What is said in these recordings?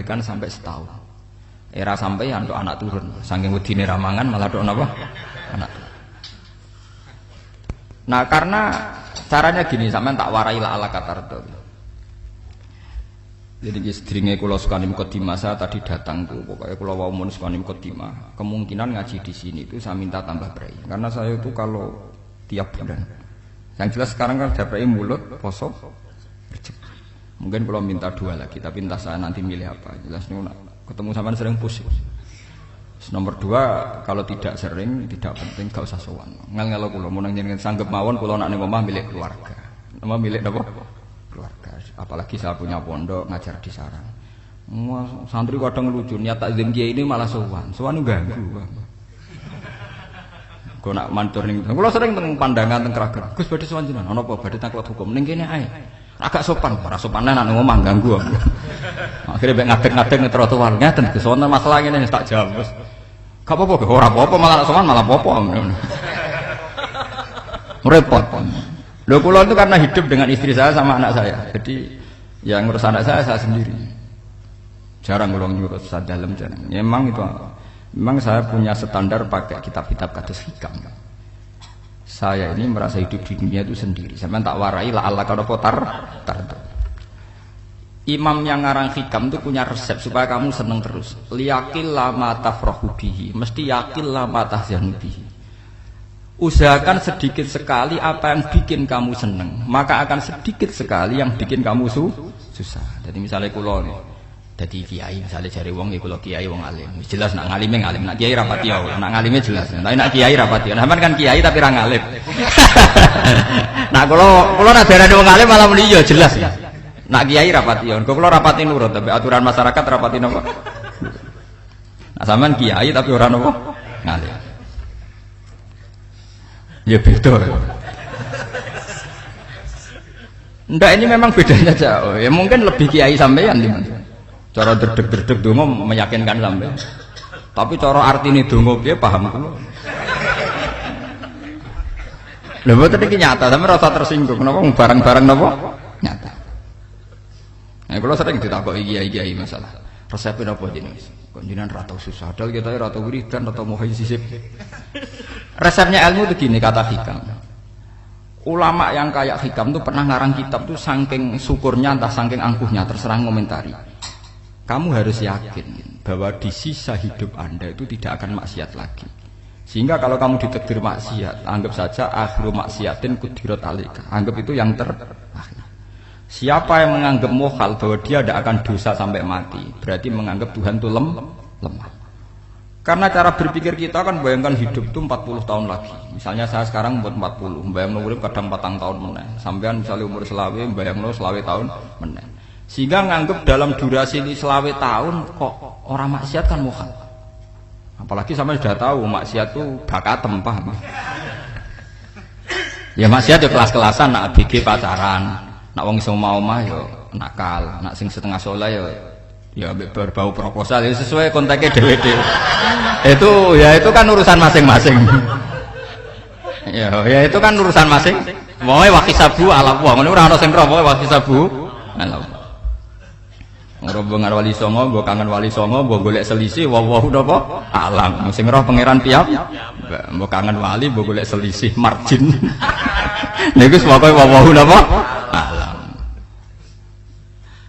dibolehkan sampai setahun. Era sampai untuk anak turun. Saking wedine ramangan malah dok napa? Anak turun. Nah karena caranya gini, sampean tak warai la ala katarto. Jadi sedringe kula sukani mukadimah, saya tadi datang tuh pokoknya kula wau mun sukani mukadimah. Kemungkinan ngaji di sini itu saya minta tambah brai. Karena saya itu kalau tiap bulan. Yang jelas sekarang kan ada brai mulut, poso, rezeki. Mungkin kalau minta 2 lagi, tapi entah saya nanti milih apa. Jelas nih ketemu sama sering pusing. Nomor 2, kalau tidak sering, tidak penting, gak usah sowan. Ngel-ngelo kula mun njenengan sanggep mawon kula nak ning omah milik keluarga. Nama milik napa? Keluarga. Apalagi saya punya pondok ngajar di sarang. Santri kadang lucu, niat takzim kiai ini malah sowan. Sowan ganggu. Kok nak mantur ning kula sering teng pandangan teng Kragen. Gus badhe sowan jenengan, ana apa badhe taklet hukum ning kene ae. Agak sopan, ora sopanan nek ngomong ganggu aku. Akhire mek ngadeg-ngadeg ning trotoar ngaten Gus wonten masalah ngene tak jawab. Gak apa-apa, ora apa-apa malah sopan malah apa-apa. Repot. Lho kula itu karena hidup dengan istri saya sama anak saya. Jadi yang ngurus anak saya sendiri. Jarang kula ngurus dalam jarang. Ya, memang saya punya standar pakai kitab-kitab kados hikam. Saya ini merasa hidup di dunia itu sendiri. Sampai tak warai la Allah kalau potar. Imam yang ngarang hikam itu punya resep supaya kamu seneng terus. Liyakil lama tafrahu bihi, mesti yakil lama tahzanu bihi. Usahakan sedikit sekali apa yang bikin kamu seneng, maka akan sedikit sekali yang bikin kamu susah. Jadi misalnya kula dadi kiai, misalnya jare wong iki kula kiai wong alim. Jelas nak ngalime ngalim, nak kiai rapati ya, nak ngalime jelas. Tapi nak kiai rapati. Sampeyan kan kiai tapi ra ngalim. Nah kula nak darani wong alim malah muni ya jelas. Nak kiai rapati ya, kula rapati nurut tapi aturan masyarakat rapati napa. Nah sampean kiai tapi ora napa ngalim. Ya beda. Ndak ini memang bedanya jauh. Ya mungkin lebih kiai sampean di mana. Cara derdek-derdek donga meyakinkan sampean. Tapi cara artine donga piye paham kula. Lha mboten iki nyata, sampeyan rasa tersinggung napa barang-barang napa? Nyata. Nah, kula sering ditakoki kiai-kiai masalah. Resepnya apa jenengan? Kok jenengan ra tau susah, padahal kita ra tau wiridan, ra tau muhaisisip. Resepnya ilmu itu gini kata hikam. Ulama yang kayak hikam tuh pernah ngarang kitab tuh saking syukurnya entah saking angkuhnya terserah komentari. Kamu harus yakin bahwa di sisa hidup Anda itu tidak akan maksiat lagi. Sehingga kalau kamu ditakdir maksiat, anggap saja akhiru maksiatin kudirat alika. Anggap itu yang terakhir. Siapa yang menganggap mohal bahwa dia tidak akan dosa sampai mati, berarti menganggap Tuhan itu lemah. Karena cara berpikir kita kan bayangkan hidup itu 40 tahun lagi. Misalnya saya sekarang umur 40, bayangkan urip kadang 4 tahun meneh. Sampean misalnya umur selawe, bayangkan selawe tahun meneh. Sehingga nganggep dalam durasi ini selawe tahun kok orang maksiat kan mohal. Apalagi sampai sudah tahu maksiat itu bakatem paham. Ya maksiat ya kelas-kelasan, nak BG pacaran, nak wong iso omah ya nakal, nak sing setengah soleh ya berbau proposal ya sesuai kontaknya dhewe-dhewe. Itu kan urusan masing-masing. Ya itu kan urusan masing. Wae wakisabu ala wa, ngene ora ana sing roh wae wakisabu ala. Rombongan wali songo, mbok kangen wali songo, mbok golek selisih, wawahu napa? Alam. Sing roh pangeran piyam, mbok kangen wali, mbok golek selisih margin. Niku pokoke wawahu napa? Alam.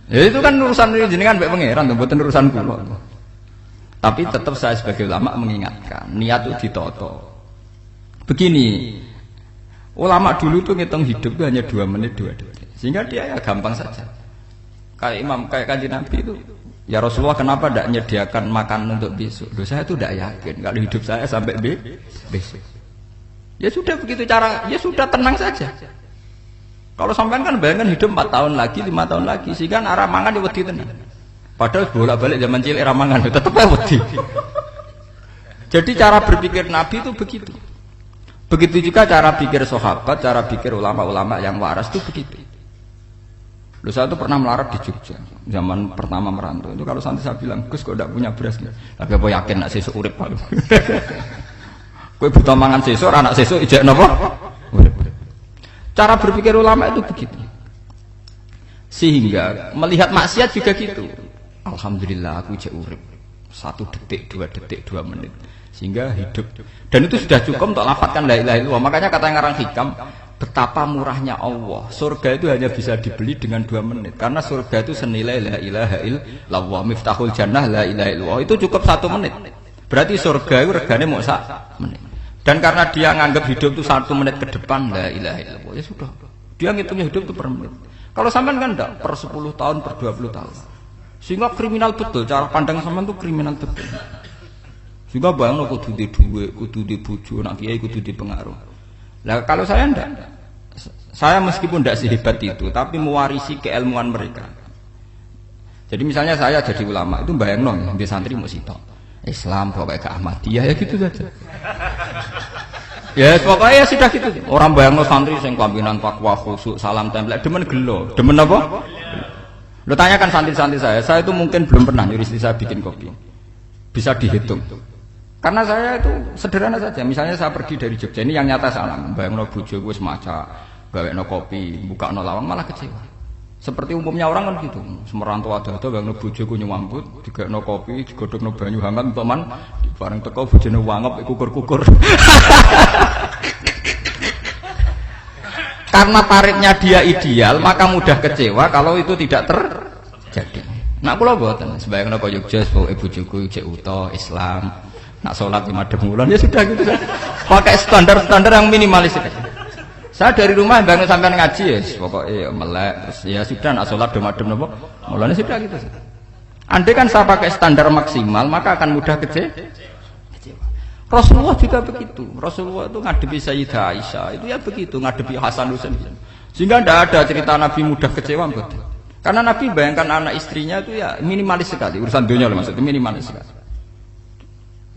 Ya itu kan urusan jenengan mbek pangeran, mboten urusan kula. Tapi tetap saya sebagai ulama mengingatkan, niat itu ditoto. Begini, ulama dulu tuh ngitung hidup itu hanya 2 menit 2 detik. Sehingga dia ya gampang saja. Kayak imam, kayak kanjeng Nabi itu, ya Rasulullah kenapa tidak menyediakan makan untuk besok? Loh, saya itu tidak yakin kalau hidup saya sampai besok. Ya sudah begitu cara, ya sudah tenang saja. Kalau sampean kan bayangkan hidup 4 tahun lagi, 5 tahun lagi, sehingga arah mangan ya wedi tenan. Padahal bolak-balik zaman cilik arah mangan tetap ya wedi. Jadi cara berpikir Nabi itu begitu. Begitu juga cara pikir sahabat, cara pikir ulama-ulama yang waras itu begitu. Loh, saya itu pernah melarat di Jogja zaman pertama merantau itu. Kalau santri saya bilang, Gus kok tidak punya beras nih? Tapi apa yakin nak sesuk urip Pak? Kowe buta mangan sesuk, anak sesuk ijek napa? Cara berpikir ulama itu begitu. Sehingga melihat maksiat juga gitu. alhamdulillah aku cek urip 1 detik 2 detik 2 menit sehingga hidup, dan itu sudah cukup untuk lafadzkan la ilaha illallah. Makanya kata yang ngarang hikam, betapa murahnya Allah, surga itu hanya bisa dibeli dengan 2 menit, karena surga itu senilai la ilaha illallah, miftahul jannah la ilaha illallah, itu cukup 1 menit. Berarti surga itu regane mau 1 menit, dan karena dia nganggap hidup itu 1 menit ke depan la ilaha illallah, ya sudah, dia ngitungnya hidup itu per menit. Kalau sampean kan enggak, per 10 tahun, per 20 tahun, sehingga kriminal betul, cara pandang sampean itu kriminal betul. Sehingga bayang kudu di duwe, kudu di bojo, nak kiai kudu di pengaruh. Nah kalau saya enggak, saya meskipun tidak sehebat itu, tapi mewarisi keilmuan mereka. Jadi misalnya saya jadi ulama, itu bayang nong, di santri mau sitok Islam, pokoknya ke Ahmadiyah ya gitu saja. Ya pokoknya ya sudah gitu. Orang bayang nong santri yang kelambinan takwa khusyuk, salam tempel, demen gelo, demen apa? Lo tanyakan santri-santri saya itu mungkin belum pernah nyuri istri saya bikin kopi, bisa dihitung. Karena saya itu sederhana saja. Misalnya saya pergi dari Jogja, ini yang nyata salah. Bayangno bojo gue semaca, gawekno kopi, bukakno lawang malah kecewa. Seperti umumnya orang kan gitu. Semerantau ada bayangno bojo gue nyuambut, digawekno kopi, digodhogno banyu hangat untuk man, bareng teko bojone wangep kukur-kukur. Karena tarifnya dia ideal, maka mudah kecewa kalau itu tidak terjadi. Nak kula mboten, sebayangno kaya Jogja, pokoke bojoku cek uta Islam. Nak sholat 5 bulan ya sudah gitu saja. Pakai standar-standar yang minimalis. Saya dari rumah bangun sampai ngaji ya, pokoknya melek, terus ya sudah nak sholat 5 napa. Mulanya sudah gitu saja. Andai kan saya pakai standar maksimal, maka akan mudah kecewa. Rasulullah juga begitu. Rasulullah itu ngadepi Sayyidah Aisyah, itu ya begitu, ngadepi Hasan Husain. Sehingga tidak ada cerita Nabi mudah kecewa betul. Karena Nabi bayangkan anak istrinya itu ya minimalis sekali, urusan dunia loh maksudnya minimalis sekali.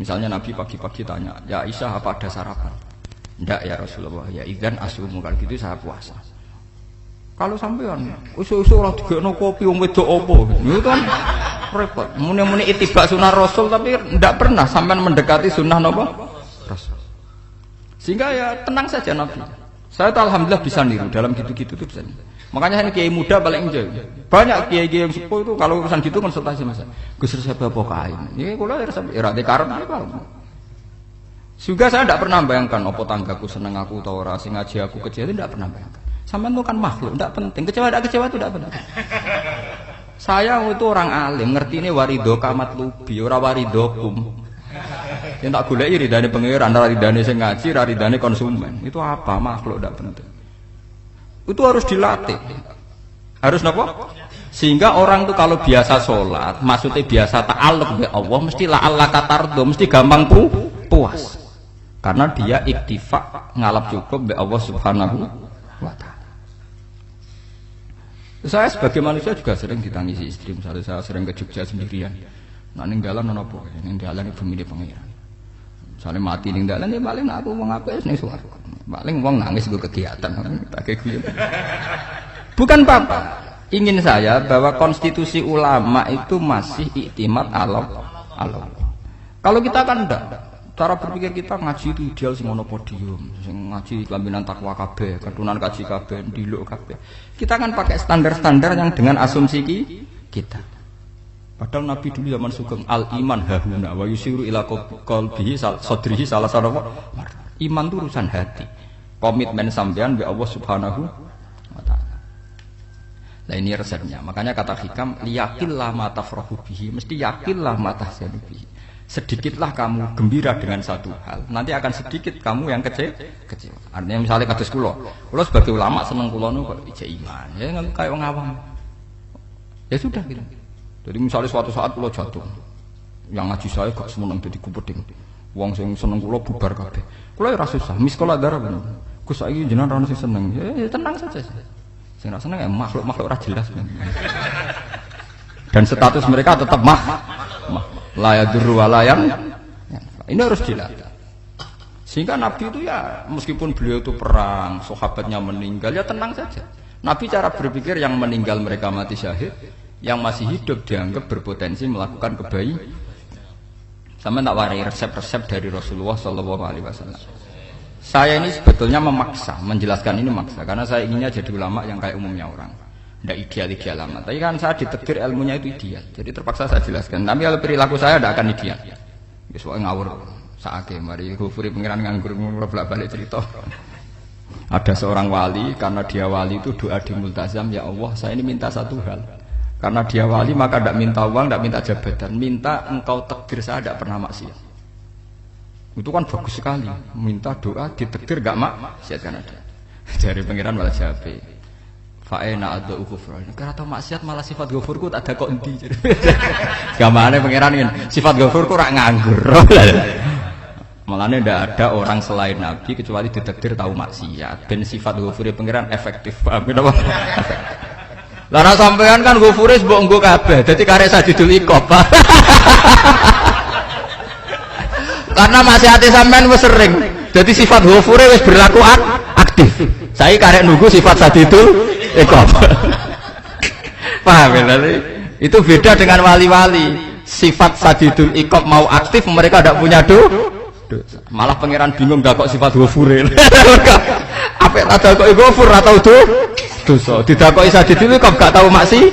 Misalnya Nabi pagi-pagi tanya, ya Aisyah apa ada sarapan? Enggak ya Rasulullah, ya idzan asumu, kalau gitu saya puasa. Kalau sampean usul-usul ora digekno kopi wong wedok apa? Itu kan repot. Muni-muni itibak sunnah Rasul tapi enggak pernah sampean mendekati sunnah napa? Rasul. Sehingga ya tenang saja Nabi. Saya tuh alhamdulillah bisa niru dalam gitu-gitu tuh bisa. Makanya ini kiai muda paling enjoy. Banyak kiai-kiai yang sepuh itu kalau urusan gitu konsultasi Mas. Gus resep apa kain. Ya kula resep ora karep apa. Juga saya tidak pernah bayangkan apa tanggaku seneng aku atau ora sing ngaji aku kecewa, tidak pernah bayangkan. Sampeyan itu kan makhluk, tidak penting. Kecewa tidak kecewa itu tidak penting. Saya itu orang alim, ngerti ini warido kamat lubi, ora waridokum. Yang tak goleki ridane pengiran, ridane sing ngaji, ridane konsumen. Itu apa? Makhluk tidak penting. Itu harus dilatih. Harus napa? Sehingga orang itu kalau biasa sholat, maksudnya biasa ta'alluq bi Allah, mesti la'alla katardo, mesti gampang puas. Karena dia iktifa ngalap cukup bi Allah Subhanahu wa ta'ala. Saya sebagai manusia juga sering ditangisi istri, misalnya saya sering ke Jogja sendirian. Nah ning dalan ono apa? Ning dalan ibu milih pengiran. Misalnya mati ning dalan ya paling aku wong apik ning swarga. Paling wong nangis gue kegiatan tak kayak bukan apa-apa. Ingin saya bahwa konstitusi ulama itu masih iktimat Allah. Kalau kita kan enggak, cara berpikir kita ngaji itu ideal sing ono podium, sing ngaji kelambinan takwa kabeh, ketunan kaji kabeh, ndiluk kabeh. Kita kan pakai standar-standar yang dengan asumsi kita. Padahal Nabi dulu zaman sugeng al iman hahuna wa yusiru ila qalbihi sadrihi salah satu iman itu urusan hati. Komitmen sampean be Allah Subhanahu wa taala. Nah ini resepnya. Makanya kata hikam liyaqillah ma tafrahu bihi, mesti yakinlah ma tahzanu bihi. Sedikitlah kamu gembira dengan satu hal, nanti akan sedikit kamu yang kecewa. Artinya misalnya kados kula sebagai ulama seneng kula niku kok ijek iman. Ya kayak wong awam. Ya sudah gitu. Jadi misalnya suatu saat kula jatuh. Yang ngaji saya gak semeneng dadi kupeding. Wong sing seneng kula bubar kabeh. Kula ora susah, miskola darah bener. Gus saiki jenengan ora sing seneng. Ya tenang saja. Sing ora seneng ya makhluk-makhluk ora jelas. Dan status mereka tetap la yadurru wa la yan. Ini harus dilatih. Sehingga Nabi itu ya meskipun beliau itu perang, sahabatnya meninggal ya tenang saja. Nabi cara berpikir yang meninggal mereka mati syahid, yang masih hidup dianggap berpotensi melakukan kebaikan. Sama tak warai resep-resep dari Rasulullah Shallallahu Alaihi Wasallam. Saya ini sebetulnya memaksa, menjelaskan ini memaksa, karena saya inginnya jadi ulama yang kayak umumnya orang. Tidak ideal amat. Tapi kan saya ditegur ilmunya itu ideal. Jadi terpaksa saya jelaskan. Tapi kalau perilaku saya tidak akan ideal. Soalnya ngawur. Saake mari Ghafuri pengiran nganggur bolak-balik cerita. Ada seorang wali, karena dia wali itu doa di multazam, ya Allah saya ini minta satu hal. Karena dia wali maka tidak minta uang, tidak minta jabatan, minta engkau takdir saya tidak pernah maksiat. Itu kan bagus sekali. Minta doa ditakdir gak maksiat kan ada. Dari pengiran malah jawab. Fa'ena ada ghufran. Karena tahu maksiat malah sifat ghafurku tak ada kok endi. Gamane pengiran ini sifat ghafurku rak nganggur. Malahnya tidak ada orang selain Nabi kecuali ditakdir tahu maksiat. Ben sifat ghafuri pengiran efektif. Paham apa? Lara sampean kan ghafuri mbok nggo kabeh. Dadi karek Sadidul Iqab. Karena maksiate sampean wis sering. Jadi sifat ghafuri wis berlaku aktif. Saya karek nunggu sifat Sadidul Iqab. Paham ya? Itu beda dengan wali-wali. Sifat Sadidul Iqab mau aktif mereka tidak punya dosa. Malah pangeran bingung gak kok sifat ghafure. Apik ta kok ghafur atau dosa. Didakoki Sadidul Iqab gak tahu maksiat.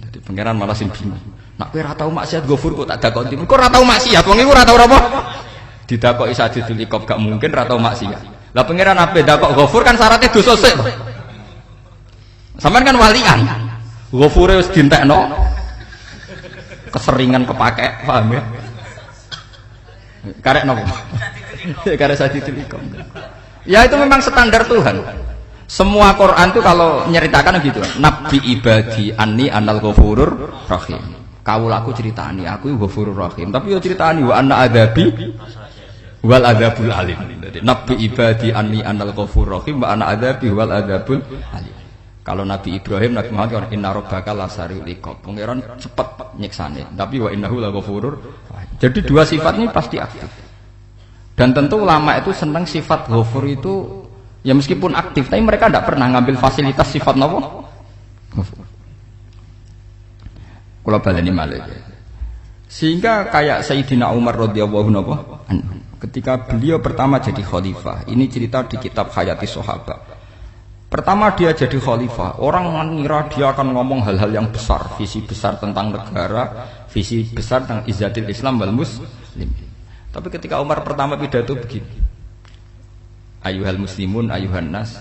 Jadi pangeran malah sing bingung. Nak kowe ora tau maksiat ghafur kok tak dakoki. Kok ora tau maksiat wong iku ora tau apa? Didakoki Sadidul Iqab gak mungkin ora tau maksiat. Lah pangeran ape dakok ghafur kan syaratnya dosa sik. Sampean kan walian. Ghafure wis dientekno. Keseringan kepake, paham ya? Karek nopo? Karek Sadidul Iqab. Ya itu memang standar Tuhan. Semua Quran itu kalau nyeritakan gitu. Nabi ibadi anni anal ghafurur rahim. Kaulaku ceritani aku ghafurur rahim. Tapi yo ceritani wa anna adzabi wal adzabul alim. Jadi Nabi ibadi anni anal ghafurur rahim wa anna adzabi wal adzabul alim. Kalau Nabi Ibrahim, Nabi Muhammad kan inna rabbaka lasariul iqab. Pangeran cepat nyiksane. Tapi wa innahu laghafurur. Jadi dua sifat ini pasti aktif. Dan tentu ulama itu senang sifat ghafur itu ya meskipun aktif, tapi mereka tidak pernah ngambil fasilitas sifat napa? Ghafur. Kula baleni malih. Sehingga kayak Sayyidina Umar radhiyallahu anhu ketika beliau pertama jadi khalifah, ini cerita di kitab Hayati Sahabat. Pertama dia jadi khalifah, orang mengira dia akan ngomong hal-hal yang besar, visi besar tentang negara, visi besar tentang izzatil Islam wal muslim. Tapi ketika Umar pertama pidato begini, ayuhal muslimun ayuhan nas,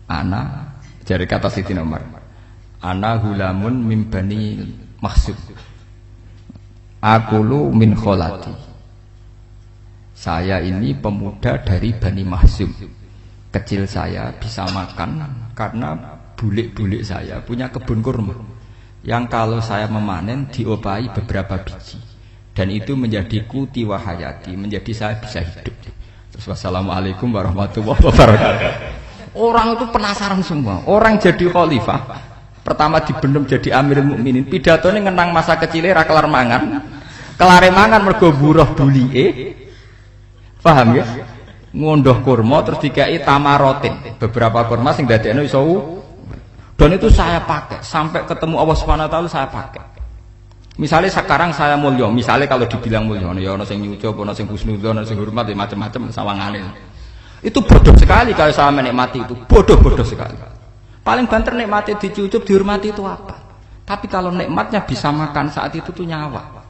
ana, dari kata Sayyidina Umar, ana hulamun min bani Makhzum, akulu min kholati. Saya ini pemuda dari Bani Makhzum. Kecil saya bisa makan karena bulik-bulik saya punya kebun kurma yang kalau saya memanen diopahi beberapa biji dan itu menjadi kuti wahayati, menjadi saya bisa hidup. Terus wassalamualaikum warahmatullahi wabarakatuh. Orang itu penasaran semua. Orang jadi khalifah pertama dibenem jadi Amirul Mukminin, pidatone ngenang masa kecilnya ra kelar mangan, kelare mangan mergo buruh bulike. Paham ya? Ngondoh kurma terus dikai tamarotin, beberapa kurma sing dadekno iso. Dan itu saya pakai sampai ketemu Allah Subhanahu wa taala saya pakai. Misalnya sekarang saya mulya, misalnya kalau dibilang mulya ya ana sing nyucup, ana sing husnudzon, ana sing hormat, ya macam-macam sawangane. Itu bodoh sekali kalau saya menikmati itu, bodoh sekali. Paling banter nikmati dicucup, dihormati itu apa? Tapi kalau nikmatnya bisa makan saat itu tuh nyawa.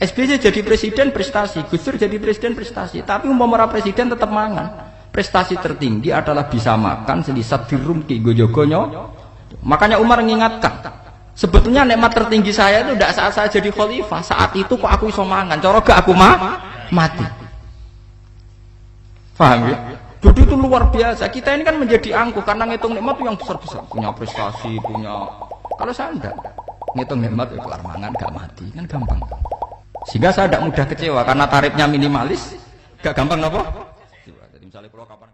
SBY jadi presiden prestasi, Gus Dur jadi presiden prestasi, tapi umpama presiden tetap mangan. Prestasi tertinggi adalah bisa makan selisat dirumki gojogonyo. Makanya Umar mengingatkan, sebetulnya nikmat tertinggi saya itu tidak saat saya jadi khalifah, saat itu kok aku iso mangan, cara gak aku mati. Paham ya? Jadi itu luar biasa. Kita ini kan menjadi angkuh karena ngitung nikmat itu yang besar-besar, punya prestasi, punya. Kalau saya enggak, ngitung nikmat itu kelar mangan gak mati, kan gampang. Sehingga saya tidak mudah kecewa karena tarifnya minimalis, gak gampang apa? Jadi misalnya kalau kapan